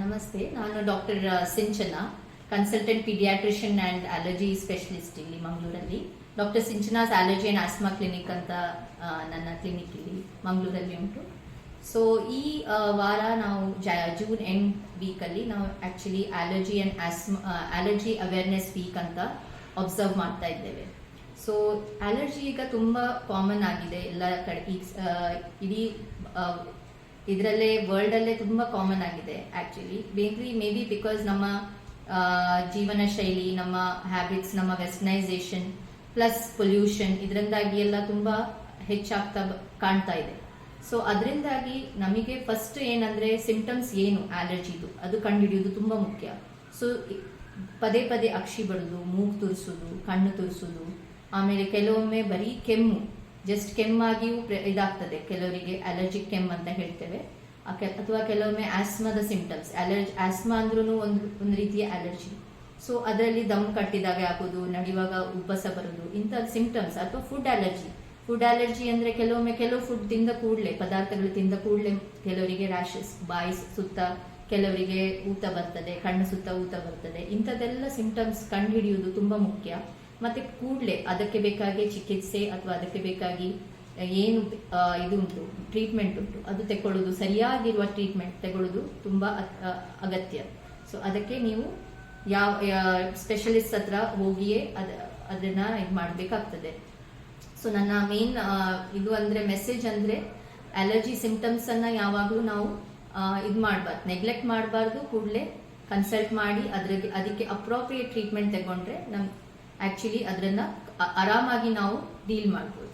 ನಮಸ್ತೆ, ನಾನು doctor Sinchana, consultant paediatrician and allergy specialist ಇಲ್ಲಿ ಮಂಗಳೂರಲ್ಲಿ. Doctor Sinchana's allergy and asthma clinic ಅಂತ ನನ್ನ ಕ್ಲಿನಿಕ್ ಇಲ್ಲಿ ಮಂಗಳೂರಲ್ಲಿ ಉಂಟು. ಸೊ ಈ ವಾರ ನಾವು ಜೂನ್ ಎಂಡ್ ವೀಕಲ್ಲಿ ನಾವು actually allergy and allergy awareness week ಅಂತ ಅಬ್ಸರ್ವ್ ಮಾಡ್ತಾ ಇದ್ದೇವೆ. ಸೊ ಅಲರ್ಜಿ ಈಗ ತುಂಬ ಕಾಮನ್ ಆಗಿದೆ ಎಲ್ಲ ಕಡೆ, ಇಡೀ ಇದರಲ್ಲೇ ವರ್ಲ್ಡಲ್ಲೇ ತುಂಬ ಕಾಮನ್ ಆಗಿದೆ ಆ್ಯಕ್ಚುಲಿ. ಮೇ ಬಿ ಬಿಕಾಸ್ ನಮ್ಮ ಜೀವನ ಶೈಲಿ, ನಮ್ಮ ಹ್ಯಾಬಿಟ್ಸ್, ನಮ್ಮ ವೆಸ್ಟರ್ನೈಸೇಷನ್ ಪ್ಲಸ್ ಪೊಲ್ಯೂಷನ್, ಇದರಿಂದಾಗಿ ಎಲ್ಲ ತುಂಬ ಹೆಚ್ಚಾಗ್ತಾ ಕಾಣ್ತಾ ಇದೆ. ಸೊ ಅದರಿಂದಾಗಿ ನಮಗೆ ಫಸ್ಟ್ ಏನಂದರೆ ಸಿಂಪ್ಟಮ್ಸ್ ಏನು ಅಲರ್ಜಿದು ಅದು ಕಂಡುಹಿಡಿಯೋದು ತುಂಬ ಮುಖ್ಯ. ಸೊ ಪದೇ ಪದೇ ಅಕ್ಷಿ ಬರೋದು, ಮೂಗು ತುರಿಸೋದು, ಕಣ್ಣು ತುರಿಸೋದು, ಆಮೇಲೆ ಕೆಲವೊಮ್ಮೆ ಬರೀ ಕೆಮ್ಮು, ಜಸ್ಟ್ ಕೆಮ್ಮಾಗಿಯೂ ಇದಾಗ್ತದೆ. ಕೆಲವರಿಗೆ ಅಲರ್ಜಿಕ್ ಕೆಮ್ಮು ಅಂತ ಹೇಳ್ತೇವೆ. ಅಥವಾ ಕೆಲವೊಮ್ಮೆ ಆಸ್ಮಾದ ಸಿಂಪ್ಟಮ್ಸ್, ಆಸ್ಮಾ ಅಂದ್ರೂ ಒಂದು ರೀತಿಯ ಅಲರ್ಜಿ. ಸೊ ಅದರಲ್ಲಿ ದಮ್ ಕಟ್ಟಿದಾಗ ಆಗೋದು, ನಡೆಯುವಾಗ ಉಬ್ಬಸ ಬರೋದು, ಇಂಥ ಸಿಂಪ್ಟಮ್ಸ್. ಅಥವಾ ಫುಡ್ ಅಲರ್ಜಿ ಅಂದರೆ ಕೆಲವು ಫುಡ್ ತಿಂದ ಕೂಡಲೇ, ಪದಾರ್ಥಗಳು ತಿಂದ ಕೂಡಲೇ ಕೆಲವರಿಗೆ ರ್ಯಾಷಸ್, ಬಾಯಿ ಸುತ್ತ, ಕೆಲವರಿಗೆ ಊತ ಬರ್ತದೆ, ಕಣ್ಣು ಸುತ್ತ ಊತ ಬರ್ತದೆ. ಇಂಥದ್ದೆಲ್ಲ ಸಿಂಪ್ಟಮ್ಸ್ ಕಂಡುಹಿಡಿಯುವುದು ತುಂಬ ಮುಖ್ಯ. ಮತ್ತೆ ಕೂಡಲೇ ಅದಕ್ಕೆ ಬೇಕಾಗಿ ಚಿಕಿತ್ಸೆ ಅಥವಾ ಅದಕ್ಕೆ ಬೇಕಾಗಿ ಏನು ಇದು ಉಂಟು, ಟ್ರೀಟ್ಮೆಂಟ್ ಉಂಟು, ಅದು ತಗೊಳ್ಳೋದು, ಸರಿಯಾಗಿರುವ ಟ್ರೀಟ್ಮೆಂಟ್ ತಗೊಳ್ಳೋದು ತುಂಬ ಅಗತ್ಯ. ಸೊ ಅದಕ್ಕೆ ನೀವು ಯಾವ ಸ್ಪೆಷಲಿಸ್ಟ್ ಹತ್ರ ಹೋಗಿಯೇ ಅದನ್ನ ಇದು ಮಾಡಬೇಕಾಗ್ತದೆ. ಸೊ ನನ್ನ ಮೇನ್ ಇದು ಅಂದರೆ ಮೆಸೇಜ್ ಅಂದರೆ ಅಲರ್ಜಿ ಸಿಂಪ್ಟಮ್ಸ್ ಅನ್ನ ಯಾವಾಗಲೂ ನಾವು ಇದು ಮಾಡಬಾರ್ದು, ನೆಗ್ಲೆಕ್ಟ್ ಮಾಡಬಾರ್ದು. ಕೂಡಲೇ ಕನ್ಸಲ್ಟ್ ಮಾಡಿ ಅದಕ್ಕೆ ಅಪ್ರೋಪ್ರಿಯೇಟ್ ಟ್ರೀಟ್ಮೆಂಟ್ ತಗೊಂಡ್ರೆ ಆಕ್ಚುಲಿ ಅದನ್ನ ಆರಾಮಾಗಿ ನಾವು ಡೀಲ್ ಮಾಡ್ಬೋದು.